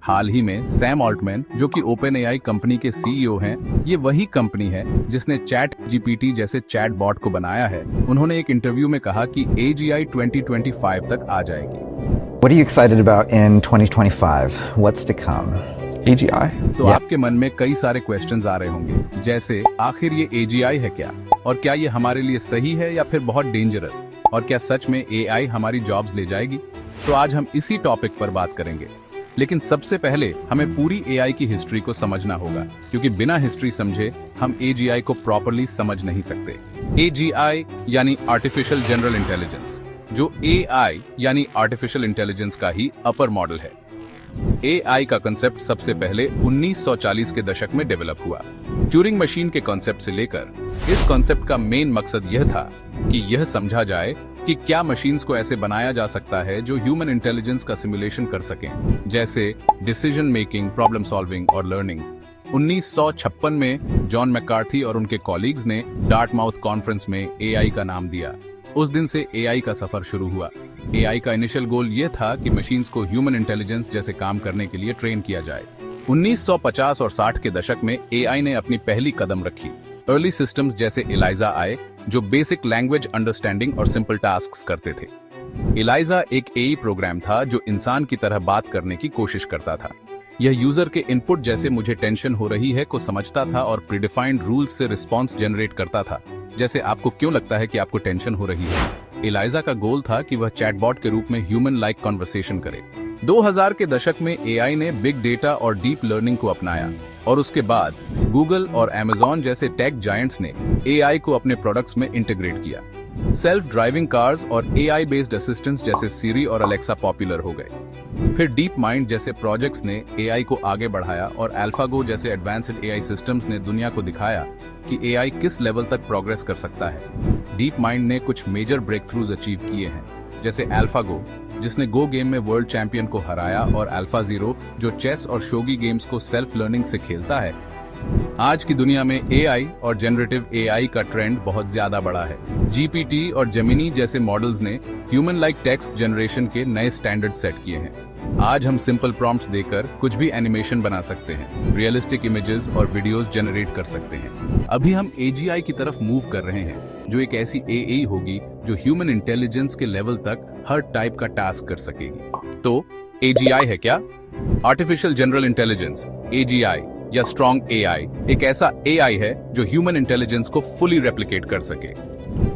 हाल ही में Sam Altman, जो कि ओपन एआई कंपनी के सीईओ हैं, ये वही कंपनी है जिसने चैट जीपीटी जैसे चैट बॉट को बनाया है। उन्होंने एक इंटरव्यू में कहा कि एजीआई 2025 तक आ जाएगी। What are you excited about in 2025? What's to come? AGI? तो आपके मन में कई सारे क्वेश्चंस आ रहे होंगे, जैसे आखिर ये एजीआई है क्या, और क्या ये हमारे लिए सही है या फिर बहुत डेंजरस, और क्या सच में एआई हमारी जॉब्स ले जाएगी। तो आज हम इसी टॉपिक पर बात करेंगे। लेकिन सबसे पहले हमें पूरी एआई की हिस्ट्री को समझना होगा, क्योंकि बिना हिस्ट्री समझे हम एजीआई को प्रॉपर्ली समझ नहीं सकते। एजीआई यानी आर्टिफिशियल जनरल इंटेलिजेंस, जो एआई यानी आर्टिफिशियल इंटेलिजेंस का ही अपर मॉडल है। एआई का कंसेप्ट सबसे पहले 1940 के दशक में डेवलप हुआ। ट्यूरिंग मशीन के कॉन्सेप्ट से लेकर इस कॉन्सेप्ट का मेन मकसद यह था कि यह समझा जाए कि क्या मशीन्स को ऐसे बनाया जा सकता है जो ह्यूमन इंटेलिजेंस का सिमुलेशन कर सकें, जैसे डिसीजन मेकिंग, प्रॉब्लम सॉल्विंग और लर्निंग। 1956 में जॉन मैकार्थी और उनके कॉलीग्स ने डार्टमाउथ कॉन्फ्रेंस में एआई का नाम दिया। उस दिन से एआई का सफर शुरू हुआ। एआई का इनिशियल गोल यह था कि मशीन्स को ह्यूमन इंटेलिजेंस जैसे काम करने के लिए ट्रेन किया जाए। 1950 और 60 के दशक में एआई ने अपनी पहली कदम रखी। अर्ली सिस्टम्स जैसे एलाइजा आए, जो बेसिक लैंग्वेज अंडरस्टैंडिंग और सिंपल टास्क्स करते थे। एलाइजा एक एआई प्रोग्राम था जो इंसान की तरह बात करने की कोशिश करता था। यह यूजर के इनपुट जैसे मुझे टेंशन हो रही है को समझता था और प्रीडिफाइंड रूल्स से रिस्पॉन्स जनरेट करता था, जैसे आपको क्यों लगता है कि आपको टेंशन हो रही है। एलाइजा का गोल था कि वह चैटबॉट के रूप में ह्यूमन लाइक कॉन्वर्सेशन करे। 2000 के दशक में एआई ने बिग डेटा और डीप लर्निंग को अपनाया, और उसके बाद गूगल और अमेज़न जैसे टेक जायंट्स ने एआई को अपने प्रोडक्ट्स में इंटीग्रेट किया। सेल्फ ड्राइविंग कार्स और एआई बेस्ड असिस्टेंट्स जैसे सिरी और अलेक्सा पॉपुलर हो गए। फिर डीप माइंड जैसे प्रोजेक्ट्स ने एआई को आगे बढ़ाया, और अल्फागो जैसे एडवांस्ड एआई सिस्टम्स ने दुनिया को दिखाया कि एआई किस लेवल तक प्रोग्रेस कर सकता है। डीप माइंड ने कुछ मेजर ब्रेक थ्रूज अचीव किए हैं, जैसे अल्फागो, जिसने गो गेम में वर्ल्ड चैंपियन को हराया, और अल्फा जीरो, जो चेस और शोगी गेम्स को सेल्फ लर्निंग से खेलता है। आज की दुनिया में एआई और जनरेटिव एआई का ट्रेंड बहुत ज्यादा बढ़ा है। जीपीटी और जेमिनी जैसे मॉडल्स ने ह्यूमन लाइक टेक्स्ट जनरेशन के नए स्टैंडर्ड सेट किए हैं। आज हम सिंपल प्रॉम्प्ट्स देकर कुछ भी एनिमेशन बना सकते हैं, रियलिस्टिक इमेजेस और वीडियोस जनरेट कर सकते हैं। अभी हम एजीआई की तरफ मूव कर रहे हैं, जो एक ऐसी एआई होगी जो ह्यूमन इंटेलिजेंस के लेवल तक हर टाइप का टास्क कर सकेगी। तो एजीआई है क्या? आर्टिफिशियल जनरल इंटेलिजेंस, एजीआई या स्ट्रॉन्ग एआई, एक ऐसा एआई है जो ह्यूमन इंटेलिजेंस को फुली रेप्लिकेट कर सके।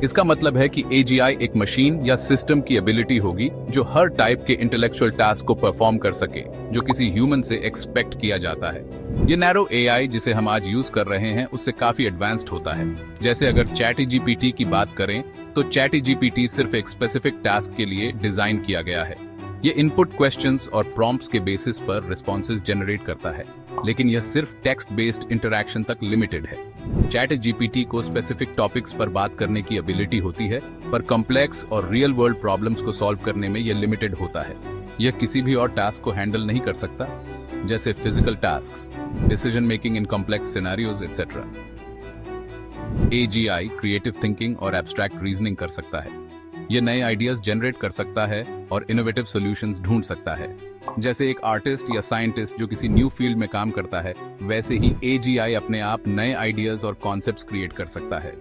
इसका मतलब है कि एजीआई एक मशीन या सिस्टम की एबिलिटी होगी जो हर टाइप के इंटेलेक्चुअल टास्क को परफॉर्म कर सके, जो किसी ह्यूमन से एक्सपेक्ट किया जाता है। ये नैरो एआई जिसे हम आज यूज कर रहे हैं उससे काफी एडवांस्ड होता है। जैसे अगर चैटजीपीटी की बात करें, तो चैटजीपीटी सिर्फ एक स्पेसिफिक टास्क के लिए डिजाइन किया गया है। ये इनपुट क्वेश्चंस और प्रॉम्प्ट्स के बेसिस पर रिस्पॉन्सेज जनरेट करता है, लेकिन यह सिर्फ टेक्स्ट बेस्ड इंटरैक्शन तक लिमिटेड है। चैटजीपीटी को स्पेसिफिक टॉपिक्स पर बात करने की एबिलिटी होती है, पर कॉम्प्लेक्स और रियल वर्ल्ड प्रॉब्लम्स को सॉल्व करने में यह लिमिटेड होता है। यह किसी भी और टास्क को हैंडल नहीं कर सकता, जैसे physical tasks, decision making in complex scenarios etcetera. AGI creative thinking और एब्स्ट्रैक्ट रीजनिंग कर सकता है। यह नए आइडियाज जनरेट कर सकता है और इनोवेटिव सॉल्यूशंस ढूंढ सकता है। जैसे एक आर्टिस्ट या साइंटिस्ट जो किसी न्यू फील्ड में काम करता है, वैसे ही एजीआई अपने आप नए आइडियाज और कॉन्सेप्ट्स क्रिएट कर सकता है।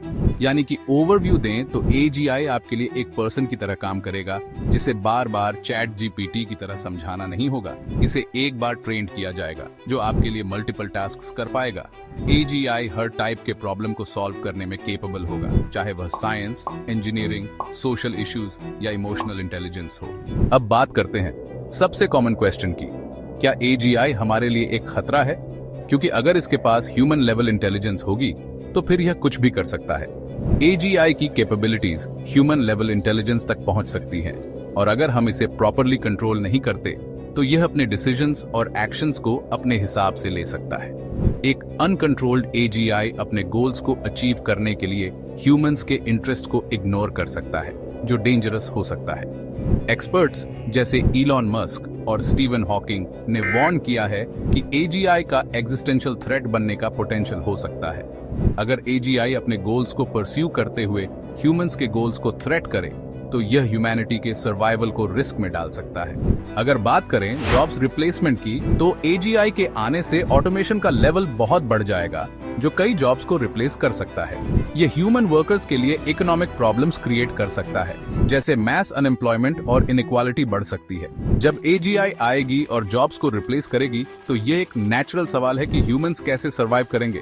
यानी कि ओवरव्यू दें तो एजीआई आपके लिए एक पर्सन की तरह काम करेगा, जिसे बार बार चैट जीपीटी की तरह समझाना नहीं होगा। इसे एक बार ट्रेंड किया जाएगा, जो आपके लिए मल्टीपल टास्क्स कर पाएगा। एजीआई हर टाइप के प्रॉब्लम को सॉल्व करने में केपेबल होगा, चाहे वह साइंस, इंजीनियरिंग, सोशल इश्यूज या इमोशनल इंटेलिजेंस हो। अब बात करते हैं सबसे कॉमन क्वेश्चन की, क्या एजीआई हमारे लिए एक खतरा है? क्योंकि अगर इसके पास ह्यूमन लेवल इंटेलिजेंस होगी तो फिर यह कुछ भी कर सकता है। एजीआई की कैपेबिलिटीज ह्यूमन लेवल इंटेलिजेंस तक पहुंच सकती हैं, और अगर हम इसे प्रॉपरली कंट्रोल नहीं करते तो यह अपने डिसीजंस और एक्शंस को अपने हिसाब से ले सकता है। एक अनकंट्रोल्ड एजीआई अपने गोल्स को अचीव करने के लिए ह्यूमंस के इंटरेस्ट को इग्नोर कर सकता है, जो डेंजरस हो सकता है। एक्सपर्ट्स जैसे इलॉन मस्क और स्टीवन हॉकिंग ने वार्न किया है कि एजीआई का एग्जिस्टेंशियल थ्रेट बनने का पोटेंशियल हो सकता है। अगर एजीआई अपने गोल्स को परस्यू करते हुए ह्यूमंस के गोल्स को थ्रेट करे तो यह ह्यूमैनिटी के सर्वाइवल को रिस्क में डाल सकता है। अगर बात करें जॉब्स रिप्लेसमेंट की, तो एजीआई के आने से ऑटोमेशन का लेवल बहुत बढ़ जाएगा, जो कई जॉब्स को रिप्लेस कर सकता है। ये ह्यूमन वर्कर्स के लिए इकोनॉमिक प्रॉब्लम्स क्रिएट कर सकता है, जैसे मैस अनएम्प्लॉयमेंट और इनइक्वालिटी बढ़ सकती है। जब एजीआई आएगी और जॉब्स को रिप्लेस करेगी, तो ये एक नेचुरल सवाल है कि ह्यूमंस कैसे सर्वाइव करेंगे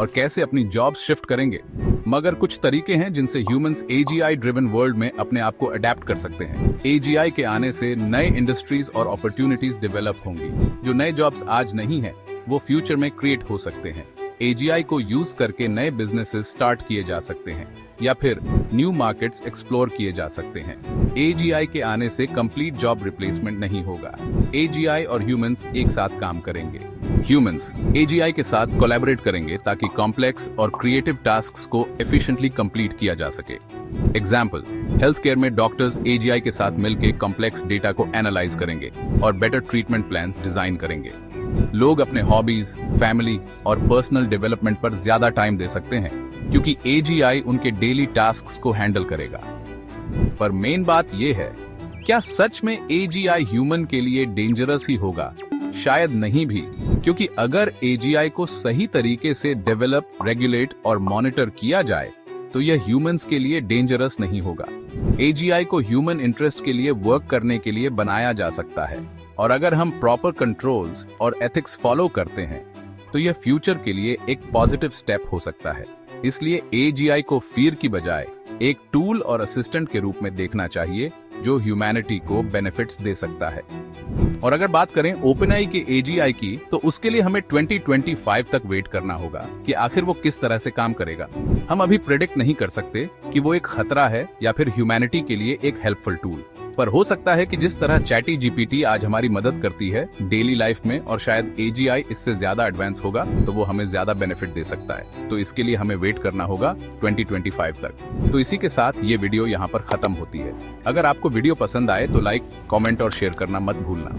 और कैसे अपनी जॉब्स शिफ्ट करेंगे। मगर कुछ तरीके हैं जिनसे ह्यूमंस एजीआई ड्रिवन वर्ल्ड में अपने आप को अडेप्ट कर सकते हैं। एजीआई के आने से नए इंडस्ट्रीज और अपॉर्चुनिटीज डेवलप होंगी। जो नए जॉब्स आज नहीं है, वो फ्यूचर में क्रिएट हो सकते हैं। एजीआई को यूज करके नए बिजनेसेस स्टार्ट किए जा सकते हैं या फिर न्यू मार्केट्स एक्सप्लोर किए जा सकते हैं। एजीआई के आने से कंप्लीट जॉब रिप्लेसमेंट नहीं होगा। एजीआई और ह्यूमंस एक साथ काम करेंगे। ह्यूमंस एजीआई के साथ कोलैबोरेट करेंगे ताकि कॉम्प्लेक्स और क्रिएटिव टास्क्स को एफिशिएंटली कंप्लीट किया जा सके। एग्जाम्पल, हेल्थ केयर में डॉक्टर्स एजीआई के साथ मिलकर कॉम्प्लेक्स डेटा को एनालाइज करेंगे और बेटर ट्रीटमेंट प्लान्स डिजाइन करेंगे। लोग अपने हॉबीज, फैमिली और पर्सनल डेवलपमेंट पर ज्यादा टाइम दे सकते हैं, क्योंकि एजीआई उनके डेली टास्क्स को हैंडल करेगा। पर मेन बात यह है, क्या सच में एजीआई ह्यूमन के लिए डेंजरस ही होगा? शायद नहीं भी, क्योंकि अगर एजीआई को सही तरीके से डेवलप, रेगुलेट और मॉनिटर किया जाए, तो यह ह्यूमंस के लिए डेंजरस नहीं होगा। एजीआई को ह्यूमन इंटरेस्ट के लिए वर्क करने के लिए बनाया जा सकता है, और अगर हम प्रॉपर कंट्रोल्स और एथिक्स फॉलो करते हैं, तो यह फ्यूचर के लिए एक पॉजिटिव स्टेप हो सकता है। इसलिए एजीआई को फियर की बजाय एक टूल और असिस्टेंट के रूप में देखना चाहिए, जो ह्यूमैनिटी को बेनिफिट्स दे सकता है। और अगर बात करें ओपनएआई के एजीआई की, तो उसके लिए हमें 2025 तक वेट करना होगा कि आखिर वो किस तरह से काम करेगा। हम अभी प्रेडिक्ट नहीं कर सकते कि वो एक खतरा है या फिर ह्यूमैनिटी के लिए एक हेल्पफुल टूल। पर हो सकता है कि जिस तरह चैटी जीपीटी आज हमारी मदद करती है डेली लाइफ में, और शायद एजीआई इससे ज्यादा एडवांस होगा, तो वो हमें ज्यादा बेनिफिट दे सकता है। तो इसके लिए हमें वेट करना होगा 2025 तक। तो इसी के साथ ये वीडियो यहाँ पर खत्म होती है। अगर आपको वीडियो पसंद आए तो लाइक, कमेंट और शेयर करना मत भूलना।